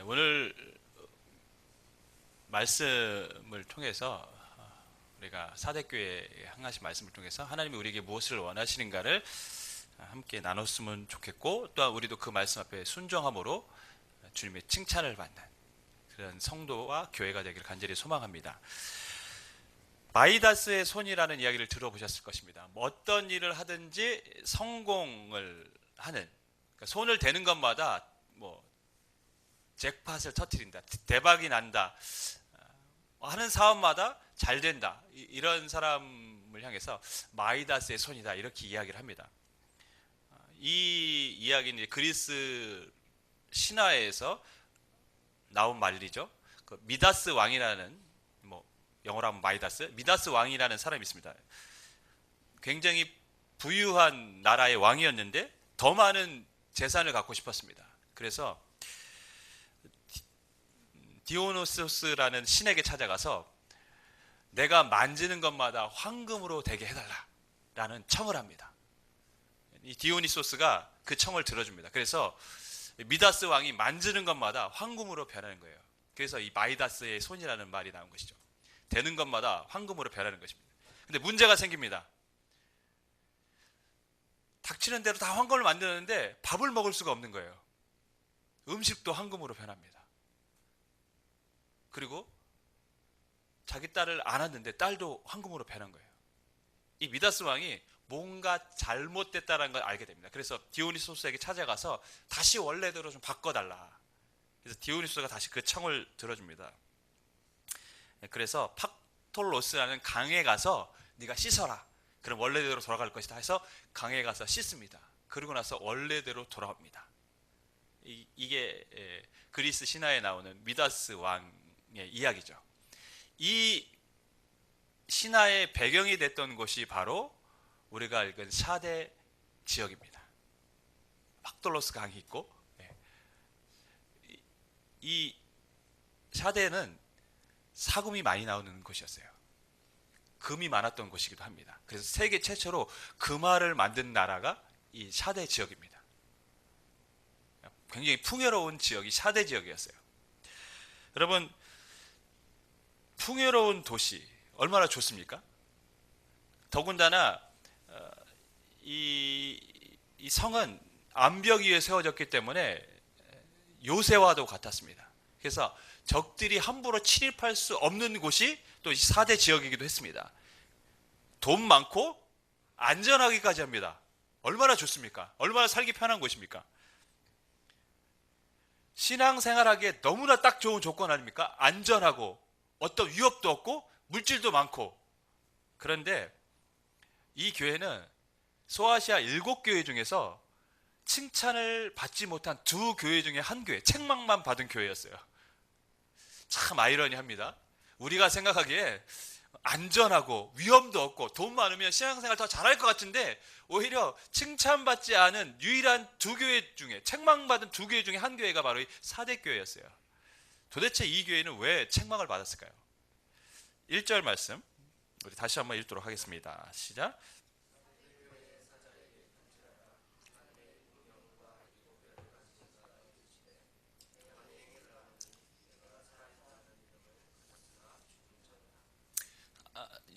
오늘 말씀을 통해서 우리가 사대교회 한 가지 말씀을 통해서 하나님이 우리에게 무엇을 원하시는가를 함께 나눴으면 좋겠고, 또한 우리도 그 말씀 앞에 순종함으로 주님의 칭찬을 받는 그런 성도와 교회가 되기를 간절히 소망합니다. 마이다스의 손이라는 이야기를 들어보셨을 것입니다. 어떤 일을 하든지 성공을 하는, 그러니까 손을 대는 것마다 잭팟을 터뜨린다, 대박이 난다, 하는 사업마다 잘 된다, 이런 사람을 향해서 마이다스의 손이다, 이렇게 이야기를 합니다. 이 이야기는 그리스 신화에서 나온 말이죠. 그 미다스 왕이라는, 영어로 하면 마이다스, 미다스 왕이라는 사람이 있습니다. 굉장히 부유한 나라의 왕이었는데 더 많은 재산을 갖고 싶었습니다. 그래서 디오누소스라는 신에게 찾아가서 내가 만지는 것마다 황금으로 되게 해달라 라는 청을 합니다. 이 디오니소스가 그 청을 들어줍니다. 그래서 미다스 왕이 만지는 것마다 황금으로 변하는 거예요. 그래서 이 마이다스의 손이라는 말이 나온 것이죠. 되는 것마다 황금으로 변하는 것입니다. 근데 문제가 생깁니다. 닥치는 대로 다 황금을 만드는데 밥을 먹을 수가 없는 거예요. 음식도 황금으로 변합니다. 그리고 자기 딸을 안았는데 딸도 황금으로 변한 거예요. 이 미다스 왕이 뭔가 잘못됐다는 걸 알게 됩니다. 그래서 디오니소스에게 찾아가서 다시 원래대로 좀 바꿔달라. 그래서 디오니소스가 다시 그 청을 들어줍니다. 그래서 팍톨로스라는 강에 가서 네가 씻어라. 그럼 원래대로 돌아갈 것이다 해서 강에 가서 씻습니다. 그러고 나서 원래대로 돌아옵니다. 이게 그리스 신화에 나오는 미다스 왕의 이야기죠. 이 신화의 배경이 됐던 곳이 바로 우리가 읽은 샤데 지역입니다. 팍톨로스 강이 있고, 이 샤데는 사금이 많이 나오는 곳이었어요. 금이 많았던 곳이기도 합니다. 그래서 세계 최초로 금화를 만든 나라가 이 샤데 지역입니다. 굉장히 풍요로운 지역이 샤데 지역이었어요. 여러분, 풍요로운 도시 얼마나 좋습니까? 더군다나 이 성은 암벽 위에 세워졌기 때문에 요새와도 같았습니다. 그래서 적들이 함부로 침입할 수 없는 곳이 또 4대 지역이기도 했습니다. 돈 많고 안전하기까지 합니다. 얼마나 좋습니까? 얼마나 살기 편한 곳입니까? 신앙생활하기에 너무나 딱 좋은 조건 아닙니까? 안전하고 어떤 위협도 없고 물질도 많고. 그런데 이 교회는 소아시아 7교회 중에서 칭찬을 받지 못한 2교회 중에 한 교회, 책망만 받은 교회였어요. 참 아이러니합니다. 우리가 생각하기에 안전하고 위험도 없고 돈 많으면 신앙생활 더 잘할 것 같은데 오히려 칭찬받지 않은 유일한 2교회 중에, 책망받은 2교회 중에 한 교회가 바로 이 4대 교회였어요. 도대체 이 교회는 왜 책망을 받았을까요? 1절 말씀 우리 다시 한번 읽도록 하겠습니다. 시작.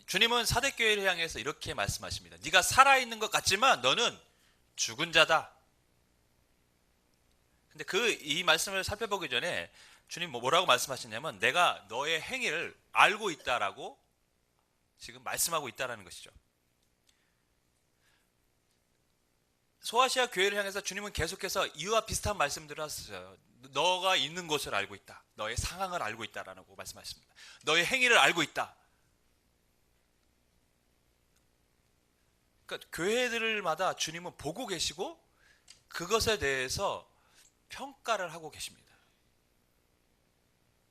주님은 사대교회를 향해서 이렇게 말씀하십니다. 네가 살아있는 것 같지만 너는 죽은 자다. 근데 이 말씀을 살펴보기 전에 주님 뭐라고 말씀하시냐면 내가 너의 행위를 알고 있다라고 지금 말씀하고 있다라는 것이죠. 소아시아 교회를 향해서 주님은 계속해서 이와 비슷한 말씀들을 하셨어요. 너가 있는 곳을 알고 있다. 너의 상황을 알고 있다라고 말씀하십니다. 너의 행위를 알고 있다. 그러니까 교회들마다 주님은 보고 계시고 그것에 대해서 평가를 하고 계십니다.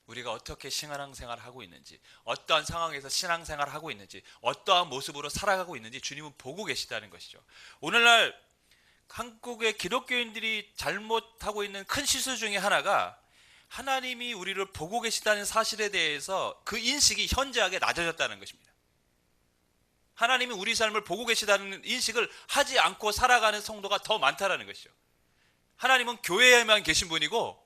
우리가 어떻게 신앙생활을 하고 있는지, 어떠한 상황에서 신앙생활을 하고 있는지, 어떠한 모습으로 살아가고 있는지 주님은 보고 계시다는 것이죠. 오늘날 한국의 기독교인들이 잘못하고 있는 큰 실수 중에 하나가 하나님이 우리를 보고 계시다는 사실에 대해서 그 인식이 현저하게 낮아졌다는 것입니다. 하나님이 우리 삶을 보고 계시다는 인식을 하지 않고 살아가는 성도가 더 많다는 것이죠. 하나님은 교회에만 계신 분이고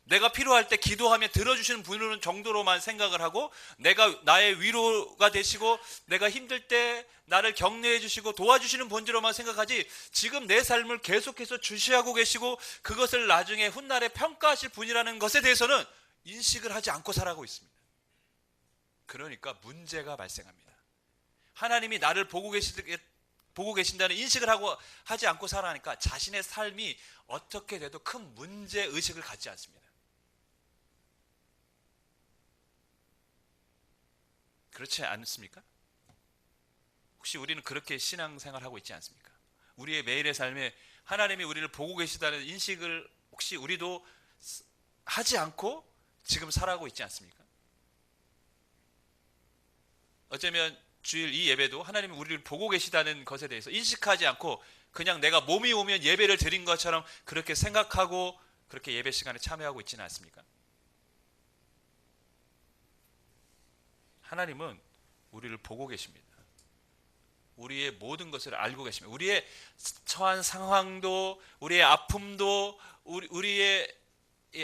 내가 필요할 때 기도하면 들어주시는 분은 정도로만 생각을 하고, 내가 나의 위로가 되시고 내가 힘들 때 나를 격려해 주시고 도와주시는 본질로만 생각하지, 지금 내 삶을 계속해서 주시하고 계시고 그것을 나중에 훗날에 평가하실 분이라는 것에 대해서는 인식을 하지 않고 살아가고 있습니다. 그러니까 문제가 발생합니다. 하나님이 나를 보고 계신다는 인식을 하지 않고 살아가니까 자신의 삶이 어떻게 돼도 큰 문제 의식을 갖지 않습니다. 그렇지 않습니까? 혹시 우리는 그렇게 신앙생활하고 있지 않습니까? 우리의 매일의 삶에 하나님이 우리를 보고 계시다는 인식을 혹시 우리도 하지 않고 지금 살아가고 있지 않습니까? 어쩌면 주일 이 예배도 하나님이 우리를 보고 계시다는 것에 대해서 인식하지 않고 그냥 내가 몸이 오면 예배를 드린 것처럼 그렇게 생각하고 그렇게 예배 시간에 참여하고 있지는 않습니까? 하나님은 우리를 보고 계십니다. 우리의 모든 것을 알고 계십니다. 우리의 처한 상황도, 우리의 아픔도, 우리의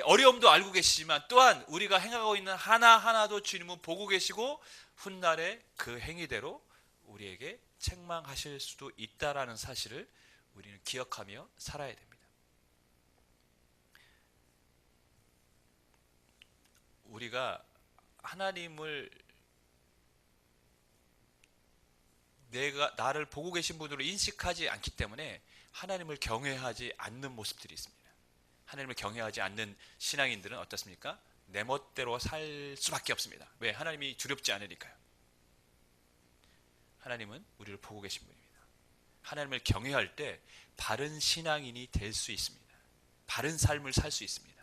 어려움도 알고 계시지만 또한 우리가 행하고 있는 하나하나도 주님은 보고 계시고 훗날에 그 행위대로 우리에게 책망하실 수도 있다라는 사실을 우리는 기억하며 살아야 됩니다. 우리가 하나님을 나를 보고 계신 분으로 인식하지 않기 때문에 하나님을 경외하지 않는 모습들이 있습니다. 하나님을 경외하지 않는 신앙인들은 어떻습니까? 내 멋대로 살 수밖에 없습니다. 왜? 하나님이 두렵지 않으니까요. 하나님은 우리를 보고 계신 분입니다. 하나님을 경외할 때 바른 신앙인이 될 수 있습니다. 바른 삶을 살 수 있습니다.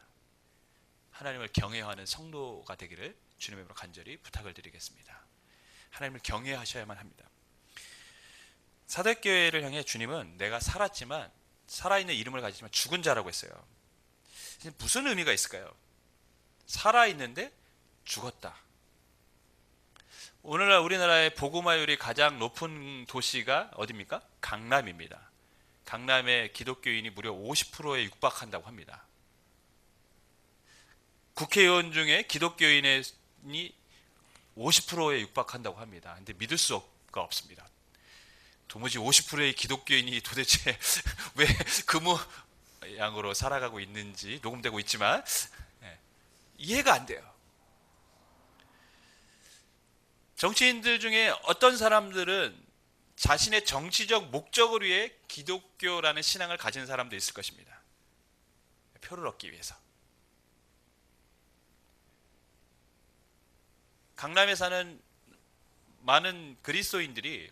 하나님을 경외하는 성도가 되기를 주님의 이름으로 간절히 부탁을 드리겠습니다. 하나님을 경외하셔야만 합니다. 사대교회를 향해 주님은 내가 살았지만, 살아있는 이름을 가지지만 죽은 자라고 했어요. 무슨 의미가 있을까요? 살아있는데 죽었다. 오늘날 우리나라의 복음화율이 가장 높은 도시가 어디입니까? 강남입니다. 강남의 기독교인이 무려 50%에 육박한다고 합니다. 국회의원 중에 기독교인이 50%에 육박한다고 합니다. 근데 믿을 수가 없습니다. 도무지 50%의 기독교인이 도대체 왜 그 모양으로 살아가고 있는지 녹음되고 있지만 이해가 안 돼요. 정치인들 중에 어떤 사람들은 자신의 정치적 목적을 위해 기독교라는 신앙을 가진 사람도 있을 것입니다. 표를 얻기 위해서. 강남에 사는 많은 그리스도인들이,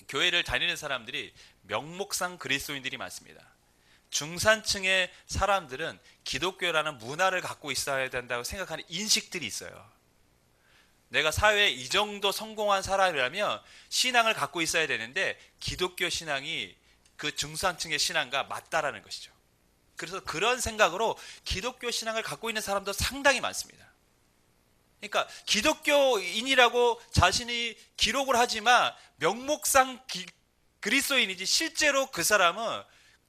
교회를 다니는 사람들이 명목상 그리스도인들이 많습니다. 중산층의 사람들은 기독교라는 문화를 갖고 있어야 된다고 생각하는 인식들이 있어요. 내가 사회에 이 정도 성공한 사람이라면 신앙을 갖고 있어야 되는데 기독교 신앙이 그 중산층의 신앙과 맞다라는 것이죠. 그래서 그런 생각으로 기독교 신앙을 갖고 있는 사람도 상당히 많습니다. 그러니까 기독교인이라고 자신이 기록을 하지만 명목상 그리스도인이지 실제로 그 사람은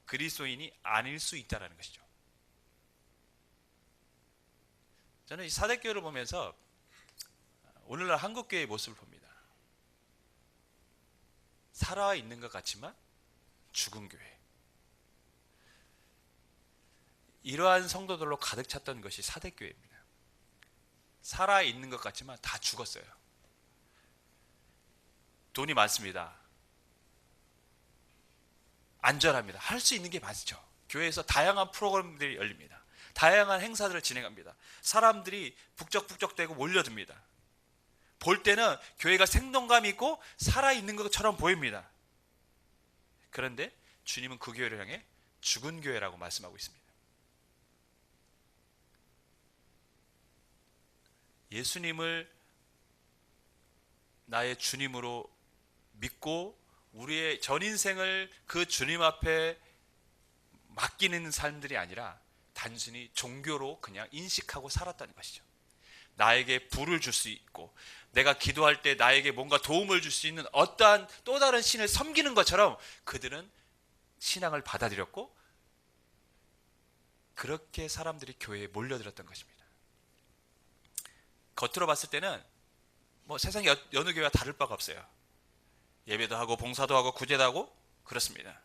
그리스도인이 아닐 수 있다는 것이죠. 저는 이 사대교회를 보면서 오늘날 한국교회의 모습을 봅니다. 살아있는 것 같지만 죽은 교회. 이러한 성도들로 가득 찼던 것이 사대교회입니다. 살아있는 것 같지만 다 죽었어요. 돈이 많습니다. 안전합니다. 할 수 있는 게 많죠. 교회에서 다양한 프로그램들이 열립니다. 다양한 행사들을 진행합니다. 사람들이 북적북적대고 몰려듭니다. 볼 때는 교회가 생동감 있고 살아있는 것처럼 보입니다. 그런데 주님은 그 교회를 향해 죽은 교회라고 말씀하고 있습니다. 예수님을 나의 주님으로 믿고 우리의 전 인생을 그 주님 앞에 맡기는 삶들이 아니라 단순히 종교로 그냥 인식하고 살았다는 것이죠. 나에게 부를 줄 수 있고 내가 기도할 때 나에게 뭔가 도움을 줄 수 있는 어떠한 또 다른 신을 섬기는 것처럼 그들은 신앙을 받아들였고 그렇게 사람들이 교회에 몰려들었던 것입니다. 겉으로 봤을 때는 뭐 세상의 여느 교회와 다를 바가 없어요. 예배도 하고 봉사도 하고 구제도 하고 그렇습니다.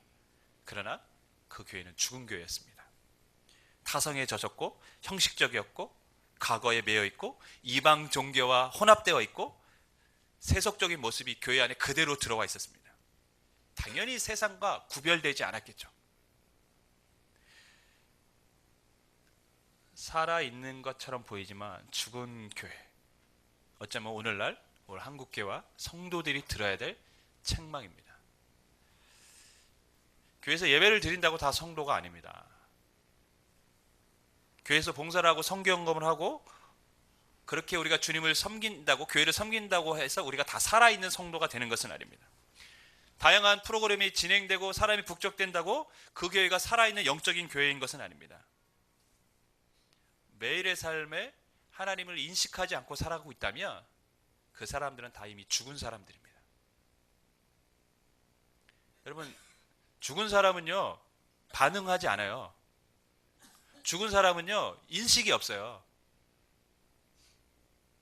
그러나 그 교회는 죽은 교회였습니다. 타성에 젖었고 형식적이었고 과거에 매여 있고 이방 종교와 혼합되어 있고 세속적인 모습이 교회 안에 그대로 들어와 있었습니다. 당연히 세상과 구별되지 않았겠죠. 살아있는 것처럼 보이지만 죽은 교회, 어쩌면 오늘날 우리 한국교회와 성도들이 들어야 될 책망입니다. 교회에서 예배를 드린다고 다 성도가 아닙니다. 교회에서 봉사를 하고 성경검을 하고 그렇게 우리가 주님을 섬긴다고, 교회를 섬긴다고 해서 우리가 다 살아있는 성도가 되는 것은 아닙니다. 다양한 프로그램이 진행되고 사람이 북적된다고 그 교회가 살아있는 영적인 교회인 것은 아닙니다. 매일의 삶에 하나님을 인식하지 않고 살아가고 있다면 그 사람들은 다 이미 죽은 사람들입니다. 여러분, 죽은 사람은요 반응하지 않아요. 죽은 사람은요 인식이 없어요.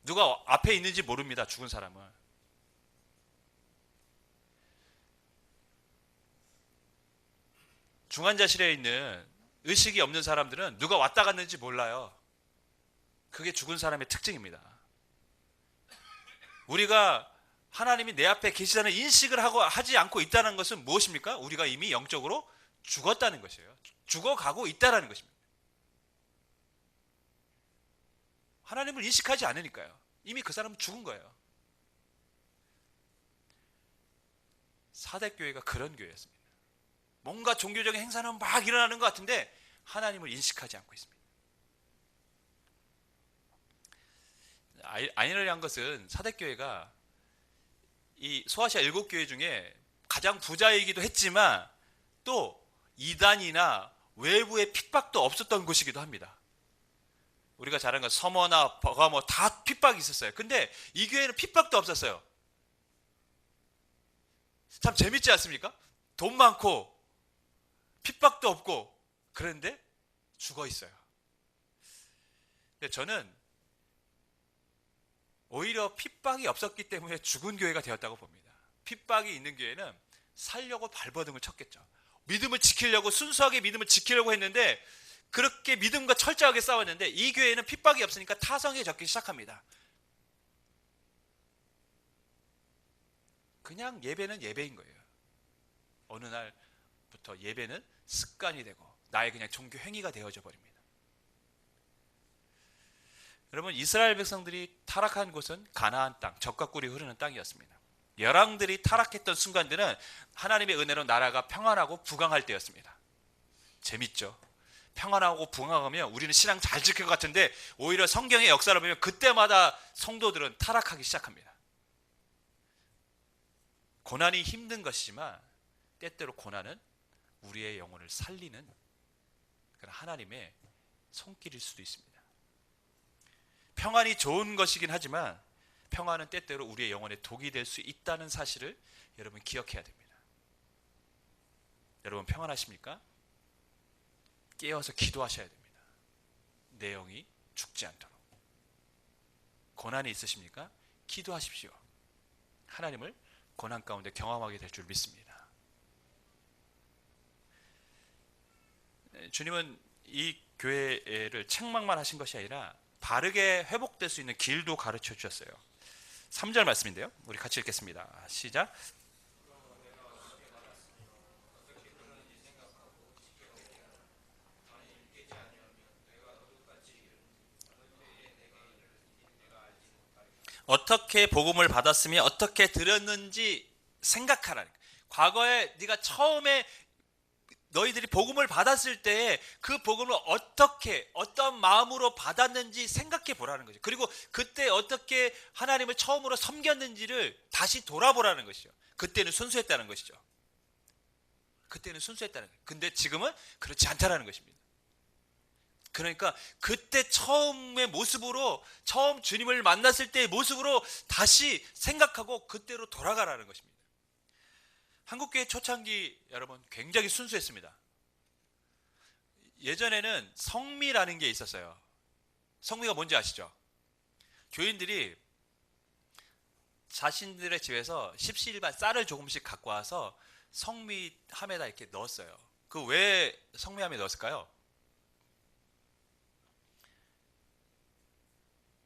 누가 앞에 있는지 모릅니다. 죽은 사람은. 중환자실에 있는 의식이 없는 사람들은 누가 왔다 갔는지 몰라요. 그게 죽은 사람의 특징입니다. 우리가 하나님이 내 앞에 계시다는 인식을 하지 않고 있다는 것은 무엇입니까? 우리가 이미 영적으로 죽었다는 것이에요. 죽어가고 있다는 것입니다. 하나님을 인식하지 않으니까요. 이미 그 사람은 죽은 거예요. 사대교회가 그런 교회였습니다. 뭔가 종교적인 행사는 막 일어나는 것 같은데 하나님을 인식하지 않고 있습니다. 아이러니한 것은 사대교회가 이 소아시아 7교회 중에 가장 부자이기도 했지만 또 이단이나 외부의 핍박도 없었던 곳이기도 합니다. 우리가 잘 아는 건 서머나 버가모 다 핍박이 있었어요. 근데 이 교회는 핍박도 없었어요. 참 재밌지 않습니까? 돈 많고 핍박도 없고 그런데 죽어 있어요. 근데 저는 오히려 핍박이 없었기 때문에 죽은 교회가 되었다고 봅니다. 핍박이 있는 교회는 살려고 발버둥을 쳤겠죠. 믿음을 지키려고, 순수하게 믿음을 지키려고 했는데 그렇게 믿음과 철저하게 싸웠는데 이 교회는 핍박이 없으니까 타성에 젖기 시작합니다. 그냥 예배는 예배인 거예요. 어느 날부터 예배는 습관이 되고 나의 그냥 종교 행위가 되어져 버립니다. 여러분, 이스라엘 백성들이 타락한 곳은 가나안 땅, 젖과 꿀이 흐르는 땅이었습니다. 열왕들이 타락했던 순간들은 하나님의 은혜로 나라가 평안하고 부강할 때였습니다. 재밌죠? 평안하고 부강하면 우리는 신앙 잘 지킬 것 같은데 오히려 성경의 역사를 보면 그때마다 성도들은 타락하기 시작합니다. 고난이 힘든 것이지만 때때로 고난은 우리의 영혼을 살리는 그런 하나님의 손길일 수도 있습니다. 평안이 좋은 것이긴 하지만 평안은 때때로 우리의 영혼에 독이 될 수 있다는 사실을 여러분 기억해야 됩니다. 여러분 평안하십니까? 깨어서 기도하셔야 됩니다. 내 영이 죽지 않도록. 고난이 있으십니까? 기도하십시오. 하나님을 고난 가운데 경험하게 될 줄 믿습니다. 주님은 이 교회를 책망만 하신 것이 아니라 바르게 회복될 수 있는 길도 가르쳐 주셨어요. 3절 말씀인데요. 우리 같이 읽겠습니다. 시작. 어떻게 복음을 받았으며 어떻게 들었는지 생각하라. 과거에 네가 처음에 너희들이 복음을 받았을 때 그 복음을 어떻게 어떤 마음으로 받았는지 생각해 보라는 거죠. 그리고 그때 어떻게 하나님을 처음으로 섬겼는지를 다시 돌아보라는 것이죠. 그때는 순수했다는 것이죠. 그때는 순수했다는 거예요. 근데 지금은 그렇지 않다라는 것입니다. 그러니까 그때 처음의 모습으로, 처음 주님을 만났을 때의 모습으로 다시 생각하고 그때로 돌아가라는 것입니다. 한국교회 초창기 여러분 굉장히 순수했습니다. 예전에는 성미라는 게 있었어요. 성미가 뭔지 아시죠? 교인들이 자신들의 집에서 십시일반 쌀을 조금씩 갖고 와서 성미함에다 이렇게 넣었어요. 그 왜 성미함에 넣었을까요?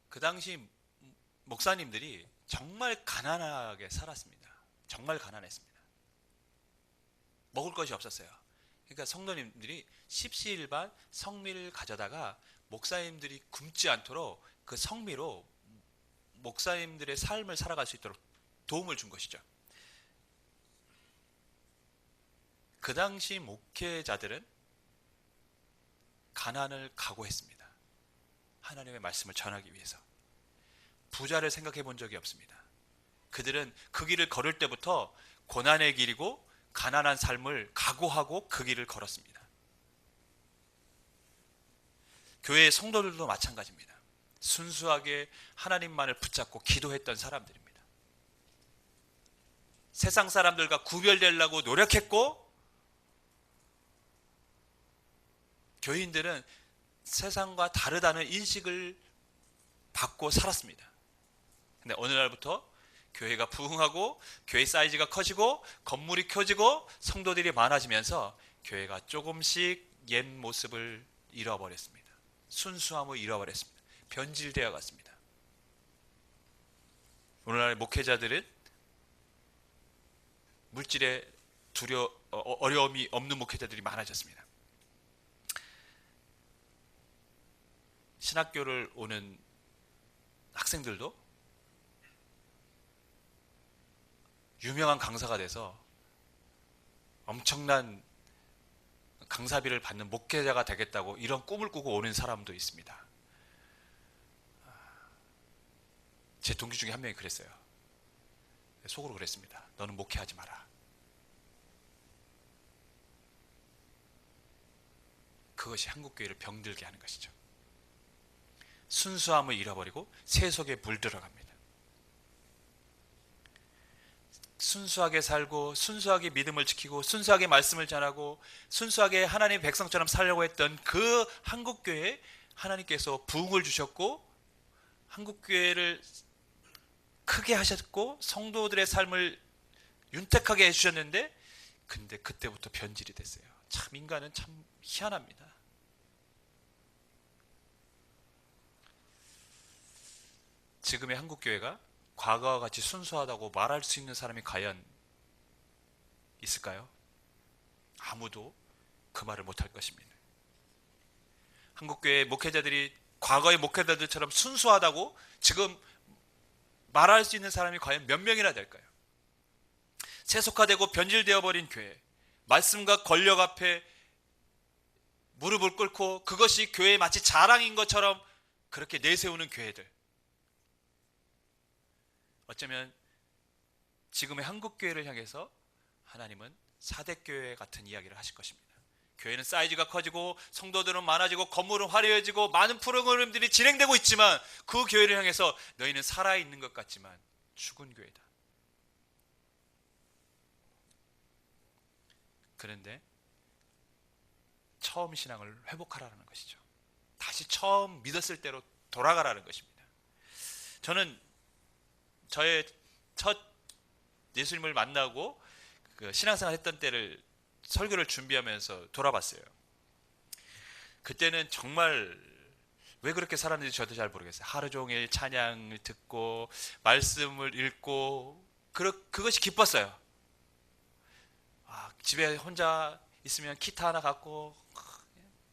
그 당시 목사님들이 정말 가난하게 살았습니다. 정말 가난했습니다. 먹을 것이 없었어요. 그러니까 성도님들이 십시일반 성미를 가져다가 목사님들이 굶지 않도록 그 성미로 목사님들의 삶을 살아갈 수 있도록 도움을 준 것이죠. 그 당시 목회자들은 가난을 각오했습니다. 하나님의 말씀을 전하기 위해서. 부자를 생각해 본 적이 없습니다. 그들은 그 길을 걸을 때부터 고난의 길이고 가난한 삶을 각오하고 그 길을 걸었습니다. 교회의 성도들도 마찬가지입니다. 순수하게 하나님만을 붙잡고 기도했던 사람들입니다. 세상 사람들과 구별되려고 노력했고, 교인들은 세상과 다르다는 인식을 받고 살았습니다. 근데 어느 날부터 교회가 부흥하고 교회 사이즈가 커지고 건물이 켜지고 성도들이 많아지면서 교회가 조금씩 옛 모습을 잃어버렸습니다. 순수함을 잃어버렸습니다. 변질되어 갔습니다. 오늘날 목회자들은 물질에 어려움이 없는 목회자들이 많아졌습니다. 신학교를 오는 학생들도 유명한 강사가 돼서 엄청난 강사비를 받는 목회자가 되겠다고 이런 꿈을 꾸고 오는 사람도 있습니다. 제 동기 중에 한 명이 그랬어요. 속으로 그랬습니다. 너는 목회하지 마라. 그것이 한국교회를 병들게 하는 것이죠. 순수함을 잃어버리고 세속에 물들어갑니다. 순수하게 살고 순수하게 믿음을 지키고 순수하게 말씀을 전하고 순수하게 하나님의 백성처럼 살려고 했던 그 한국교회에 하나님께서 부흥을 주셨고 한국교회를 크게 하셨고 성도들의 삶을 윤택하게 해주셨는데, 근데 그때부터 변질이 됐어요. 참 인간은 참 희한합니다. 지금의 한국교회가 과거와 같이 순수하다고 말할 수 있는 사람이 과연 있을까요? 아무도 그 말을 못할 것입니다. 한국교회 목회자들이 과거의 목회자들처럼 순수하다고 지금 말할 수 있는 사람이 과연 몇 명이나 될까요? 세속화되고 변질되어 버린 교회, 말씀과 권력 앞에 무릎을 꿇고 그것이 교회의 마치 자랑인 것처럼 그렇게 내세우는 교회들. 어쩌면 지금의 한국교회를 향해서 하나님은 사대교회 같은 이야기를 하실 것입니다. 교회는 사이즈가 커지고 성도들은 많아지고 건물은 화려해지고 많은 프로그램들이 진행되고 있지만 그 교회를 향해서 너희는 살아있는 것 같지만 죽은 교회다. 그런데 처음 신앙을 회복하라는 것이죠. 다시 처음 믿었을 때로 돌아가라는 것입니다. 저는 저의 첫 예수님을 만나고 그 신앙생활 했던 때를 설교를 준비하면서 돌아봤어요. 그때는 정말 왜 그렇게 살았는지 저도 잘 모르겠어요. 하루 종일 찬양을 듣고 말씀을 읽고 그것이 기뻤어요. 집에 혼자 있으면 기타 하나 갖고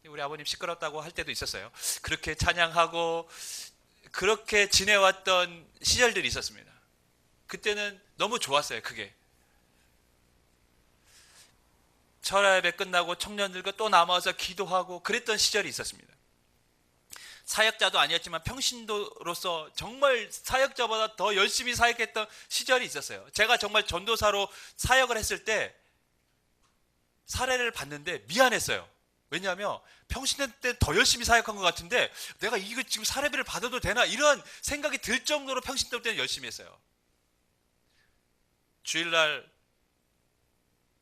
우리 아버님 시끄럽다고 할 때도 있었어요. 그렇게 찬양하고 그렇게 지내왔던 시절들이 있었습니다. 그때는 너무 좋았어요. 그게 철야예배 끝나고 청년들과 또 남아서 기도하고 그랬던 시절이 있었습니다. 사역자도 아니었지만 평신도로서 정말 사역자보다 더 열심히 사역했던 시절이 있었어요. 제가 정말 전도사로 사역을 했을 때 사례를 봤는데 미안했어요. 왜냐하면 평신도 때 더 열심히 사역한 것 같은데 내가 이거 지금 사례비를 받아도 되나 이런 생각이 들 정도로 평신도 때는 열심히 했어요. 주일날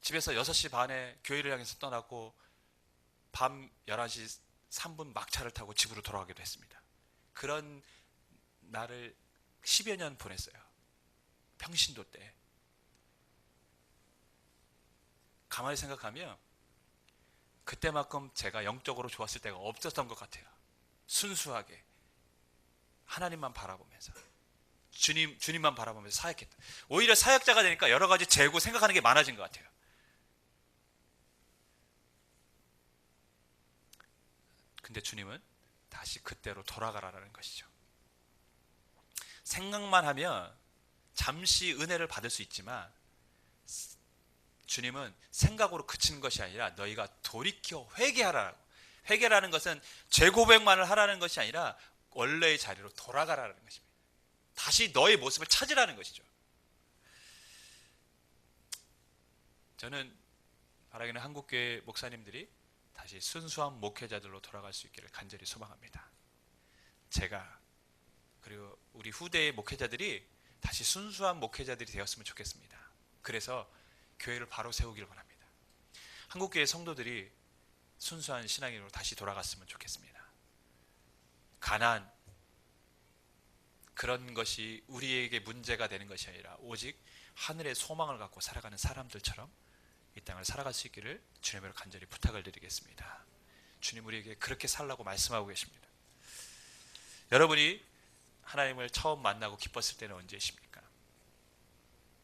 집에서 6시 반에 교회를 향해서 떠나고 밤 11시 3분 막차를 타고 집으로 돌아가기도 했습니다. 그런 날을 10여 년 보냈어요. 평신도 때. 가만히 생각하면 그때만큼 제가 영적으로 좋았을 때가 없었던 것 같아요. 순수하게 하나님만 바라보면서 주님만 바라보면서 사역했다. 오히려 사역자가 되니까 여러 가지 재고 생각하는 게 많아진 것 같아요. 근데 주님은 다시 그때로 돌아가라는 것이죠. 생각만 하면 잠시 은혜를 받을 수 있지만 주님은 생각으로 그치는 것이 아니라 너희가 돌이켜 회개하라고. 회개라는 것은 죄 고백만을 하라는 것이 아니라 원래의 자리로 돌아가라는 것입니다. 다시 너의 모습을 찾으라는 것이죠. 저는 바라기는 한국교회 목사님들이 다시 순수한 목회자들로 돌아갈 수 있기를 간절히 소망합니다. 제가 그리고 우리 후대의 목회자들이 다시 순수한 목회자들이 되었으면 좋겠습니다. 그래서 교회를 바로 세우기를 바랍니다. 한국교회 성도들이 순수한 신앙인으로 다시 돌아갔으면 좋겠습니다. 가난 그런 것이 우리에게 문제가 되는 것이 아니라 오직 하늘의 소망을 갖고 살아가는 사람들처럼 이 땅을 살아갈 수 있기를 주님으로 간절히 부탁을 드리겠습니다. 주님 우리에게 그렇게 살라고 말씀하고 계십니다. 여러분이 하나님을 처음 만나고 기뻤을 때는 언제이십니까?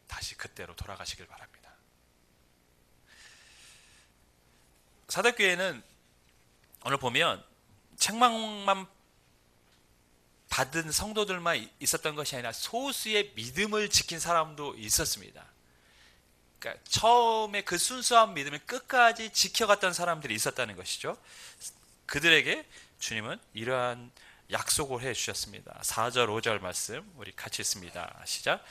다시 그때로 돌아가시길 바랍니다. 사덕교회는 오늘 보면 책망만 받은 성도들만 있었던 것이 아니라 소수의 믿음을 지킨 사람도 있었습니다. 그러니까 처음에 그 순수한 믿음을 끝까지 지켜갔던 사람들이 있었다는 것이죠. 그들에게 주님은 이러한 약속을 해 주셨습니다. 4절 5절 말씀 우리 같이 읽습니다. 시작.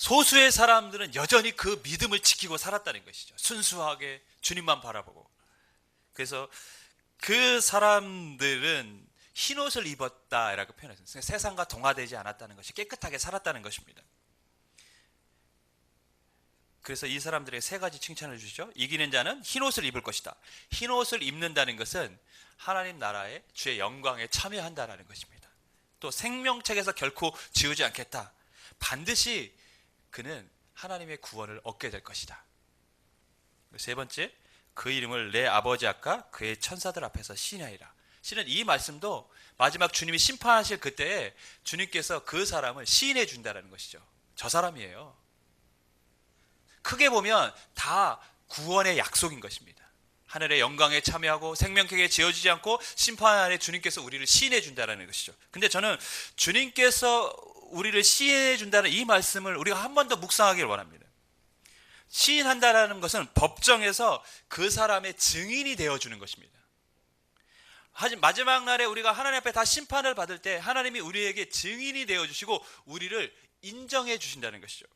소수의 사람들은 여전히 그 믿음을 지키고 살았다는 것이죠. 순수하게 주님만 바라보고. 그래서 그 사람들은 흰옷을 입었다라고 표현했습니다. 세상과 동화되지 않았다는 것이 깨끗하게 살았다는 것입니다. 그래서 이 사람들에게 세 가지 칭찬을 주시죠. 이기는 자는 흰옷을 입을 것이다. 흰옷을 입는다는 것은 하나님 나라의 주의 영광에 참여한다라는 것입니다. 또 생명책에서 결코 지우지 않겠다. 반드시 그는 하나님의 구원을 얻게 될 것이다. 세 번째, 그 이름을 내 아버지 앞과 그의 천사들 앞에서 시인하리라. 실은 이 말씀도 마지막 주님이 심판하실 그때에 주님께서 그 사람을 시인해 준다는 것이죠. 저 사람이에요. 크게 보면 다 구원의 약속인 것입니다. 하늘의 영광에 참여하고 생명책에 지어지지 않고 심판하에 주님께서 우리를 시인해 준다는 것이죠. 근데 저는 주님께서 우리를 시인해 준다는 이 말씀을 우리가 한 번 더 묵상하기를 원합니다. 시인한다는 것은 법정에서 그 사람의 증인이 되어주는 것입니다. 하지만 마지막 날에 우리가 하나님 앞에 다 심판을 받을 때 하나님이 우리에게 증인이 되어주시고 우리를 인정해 주신다는 것이죠.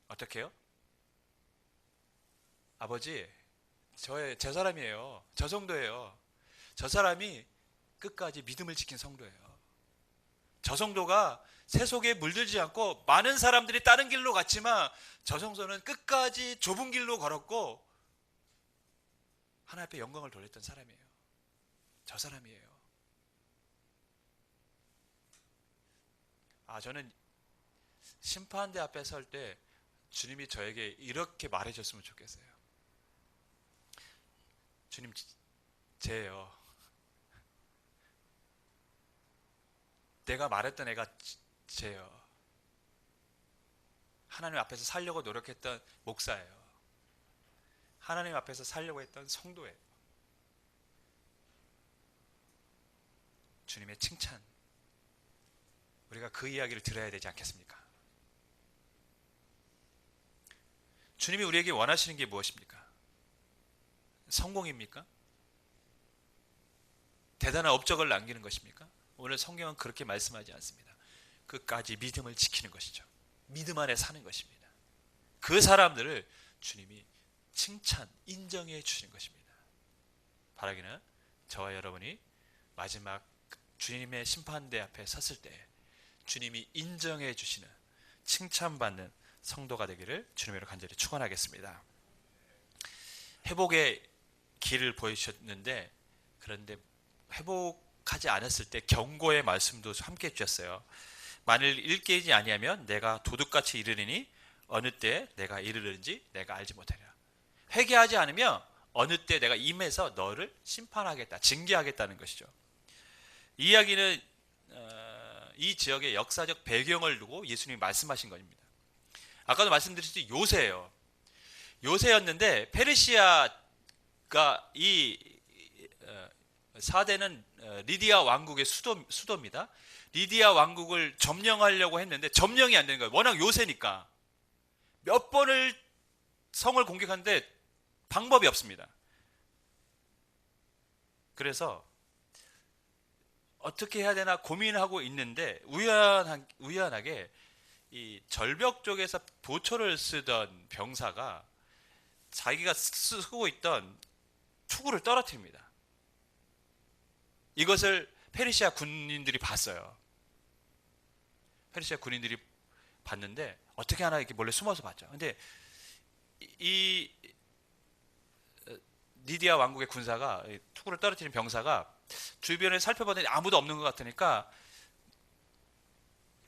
어떻게 해요? 아버지, 제 사람이에요. 저 성도예요. 저 사람이 끝까지 믿음을 지킨 성도예요. 저 성도가 세속에 물들지 않고 많은 사람들이 다른 길로 갔지만 저 성도는 끝까지 좁은 길로 걸었고 하나님 앞에 영광을 돌렸던 사람이에요. 저 사람이에요. 저는 심판대 앞에 설 때 주님이 저에게 이렇게 말해줬으면 좋겠어요. 주님, 쟤예요. 내가 말했던 애가 쟤예요. 하나님 앞에서 살려고 노력했던 목사예요. 하나님 앞에서 살려고 했던 성도예요. 주님의 칭찬, 우리가 그 이야기를 들어야 되지 않겠습니까? 주님이 우리에게 원하시는 게 무엇입니까? 성공입니까? 대단한 업적을 남기는 것입니까? 오늘 성경은 그렇게 말씀하지 않습니다. 끝까지 믿음을 지키는 것이죠. 믿음 안에 사는 것입니다. 그 사람들을 주님이 칭찬, 인정해 주시는 것입니다. 바라기는 저와 여러분이 마지막 주님의 심판대 앞에 섰을 때 주님이 인정해 주시는, 칭찬받는 성도가 되기를 주님으로 간절히 축원하겠습니다. 회복의 길을 보여주셨는데, 그런데 회복하지 않았을 때 경고의 말씀도 함께 해주셨어요. 만일 일깨이지 아니하면 내가 도둑같이 이르리니 어느 때 내가 이르는지 내가 알지 못하리라. 회개하지 않으면 어느 때 내가 임해서 너를 심판하겠다, 징계하겠다는 것이죠. 이 이야기는 이 지역의 역사적 배경을 두고 예수님이 말씀하신 겁니다. 아까도 말씀드렸듯이 요새예요. 요새였는데 페르시아가 이 사대는 리디아 왕국의 수도입니다. 리디아 왕국을 점령하려고 했는데 점령이 안 되는 거예요. 워낙 요새니까. 몇 번을 성을 공격하는데 방법이 없습니다. 그래서 어떻게 해야 되나 고민하고 있는데 우연하게 이 절벽 쪽에서 보초를 쓰던 병사가 자기가 쓰고 있던 투구를 떨어뜨립니다. 이것을 페르시아 군인들이 봤어요. 페르시아 군인들이 봤는데 어떻게 하나 이렇게 몰래 숨어서 봤죠. 근데 이 리디아 왕국의 군사가 투구를 떨어뜨린 병사가 주변을 살펴봤더니 아무도 없는 것 같으니까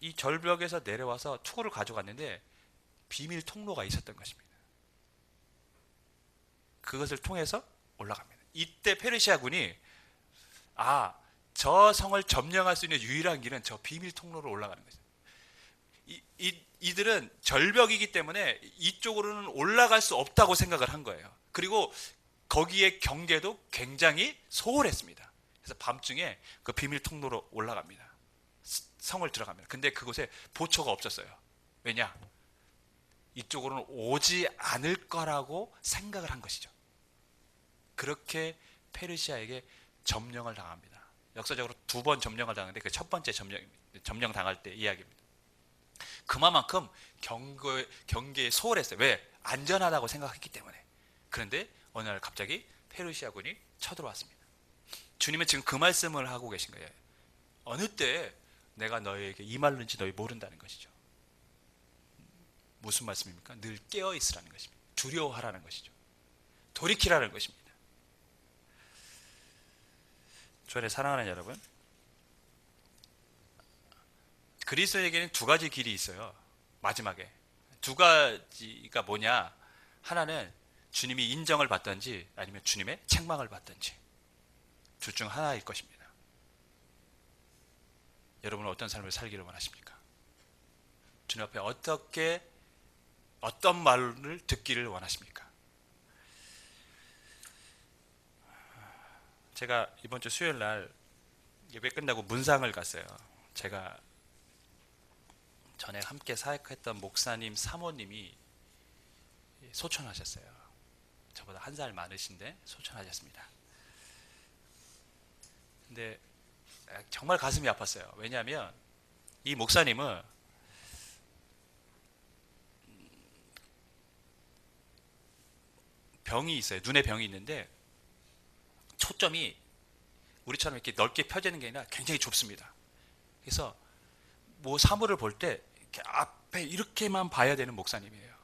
이 절벽에서 내려와서 투구를 가져갔는데 비밀 통로가 있었던 것입니다. 그것을 통해서 올라갑니다. 이때 페르시아군이 저 성을 점령할 수 있는 유일한 길은 저 비밀 통로로 올라가는 거죠. 이들은 절벽이기 때문에 이쪽으로는 올라갈 수 없다고 생각을 한 거예요. 그리고 거기에 경계도 굉장히 소홀했습니다. 그래서 밤중에 그 비밀 통로로 올라갑니다. 성을 들어갑니다. 근데 그곳에 보초가 없었어요. 왜냐? 이쪽으로는 오지 않을 거라고 생각을 한 것이죠. 그렇게 페르시아에게 점령을 당합니다. 역사적으로 2번 점령을 당하는데 그 첫 번째 점령 당할 때 이야기입니다. 그만큼 경계에 소홀했어요. 왜? 안전하다고 생각했기 때문에. 그런데 어느 날 갑자기 페르시아군이 쳐들어왔습니다. 주님은 지금 그 말씀을 하고 계신 거예요. 어느 때 내가 너희에게 임하는지 너희 모른다는 것이죠. 무슨 말씀입니까? 늘 깨어있으라는 것입니다. 두려워하라는 것이죠. 돌이키라는 것입니다. 주 안에 사랑하는 여러분, 그리스도에게는 2가지 길이 있어요. 마지막에 2가지가 뭐냐? 하나는 주님이 인정을 받든지 아니면 주님의 책망을 받든지 둘 중 하나일 것입니다. 여러분은 어떤 삶을 살기를 원하십니까? 주님 앞에 어떤 말을 듣기를 원하십니까? 제가 이번 주 수요일 날 예배 끝나고 문상을 갔어요. 제가 전에 함께 사역했던 목사님 사모님이 소천하셨어요. 저보다 1살 많으신데 소천하셨습니다. 근데 정말 가슴이 아팠어요. 왜냐하면 이 목사님은 병이 있어요. 눈에 병이 있는데 초점이 우리처럼 이렇게 넓게 펴지는 게 아니라 굉장히 좁습니다. 그래서 뭐 사물을 볼 때 이렇게 앞에 이렇게만 봐야 되는 목사님이에요.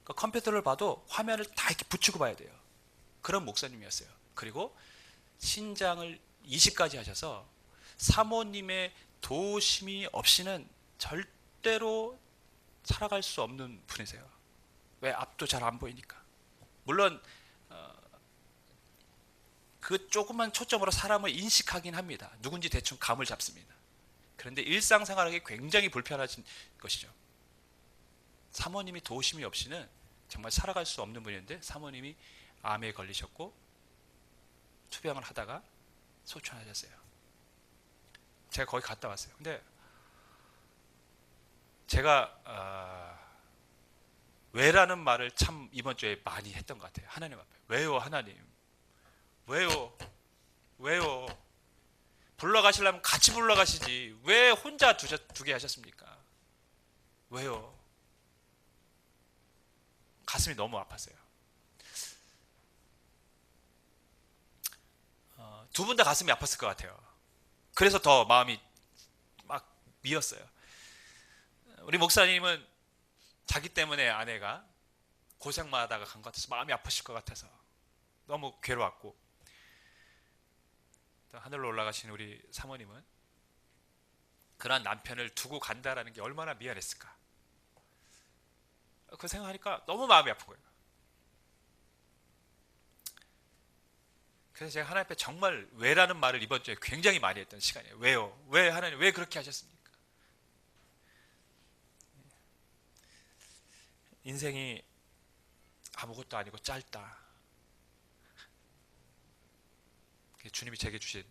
그러니까 컴퓨터를 봐도 화면을 다 이렇게 붙이고 봐야 돼요. 그런 목사님이었어요. 그리고 신장을 20까지 하셔서 사모님의 도우심이 없이는 절대로 살아갈 수 없는 분이세요. 왜? 앞도 잘 안 보이니까. 물론 그 조그만 초점으로 사람을 인식하긴 합니다. 누군지 대충 감을 잡습니다. 그런데 일상생활하기 굉장히 불편하신 것이죠. 사모님이 도우심이 없이는 정말 살아갈 수 없는 분인데 사모님이 암에 걸리셨고 투병을 하다가 소천하셨어요. 제가 거기 갔다 왔어요. 근데 제가 왜라는 말을 참 이번 주에 많이 했던 것 같아요. 하나님 앞에. 왜요, 하나님? 왜요? 왜요? 불러가시려면 같이 불러가시지. 왜 혼자 두게 하셨습니까? 왜요? 가슴이 너무 아팠어요. 두 분 다 가슴이 아팠을 것 같아요. 그래서 더 마음이 막 미었어요. 우리 목사님은 자기 때문에 아내가 고생만 하다가 간 것 같아서 마음이 아프실 것 같아서 너무 괴로웠고, 또 하늘로 올라가신 우리 사모님은 그러한 남편을 두고 간다라는 게 얼마나 미안했을까. 그 생각하니까 너무 마음이 아픈 거예요. 그래서 제가 하나님 앞에 정말 왜라는 말을 이번 주에 굉장히 많이 했던 시간이에요. 왜요? 왜 하나님 왜 그렇게 하셨습니까? 인생이 아무것도 아니고 짧다. 그게 주님이 제게 주신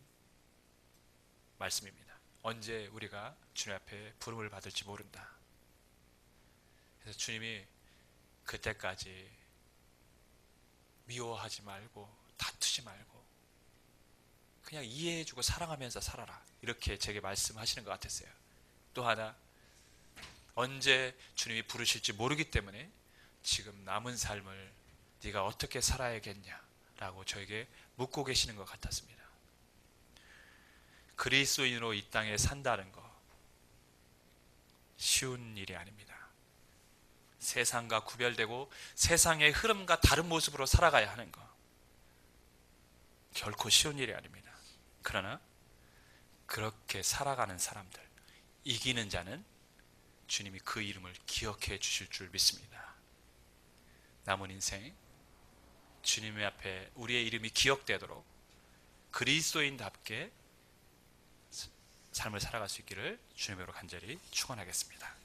말씀입니다. 언제 우리가 주님 앞에 부름을 받을지 모른다. 그래서 주님이 그때까지 미워하지 말고 다투지 말고 그냥 이해해주고 사랑하면서 살아라, 이렇게 제게 말씀하시는 것 같았어요. 또 하나, 언제 주님이 부르실지 모르기 때문에 지금 남은 삶을 네가 어떻게 살아야겠냐라고 저에게 묻고 계시는 것 같았습니다. 그리스도인으로 이 땅에 산다는 거 쉬운 일이 아닙니다. 세상과 구별되고 세상의 흐름과 다른 모습으로 살아가야 하는 거 결코 쉬운 일이 아닙니다. 그러나 그렇게 살아가는 사람들, 이기는 자는 주님이 그 이름을 기억해 주실 줄 믿습니다. 남은 인생 주님의 앞에 우리의 이름이 기억되도록 그리스도인답게 삶을 살아갈 수 있기를 주님으로 간절히 축원하겠습니다.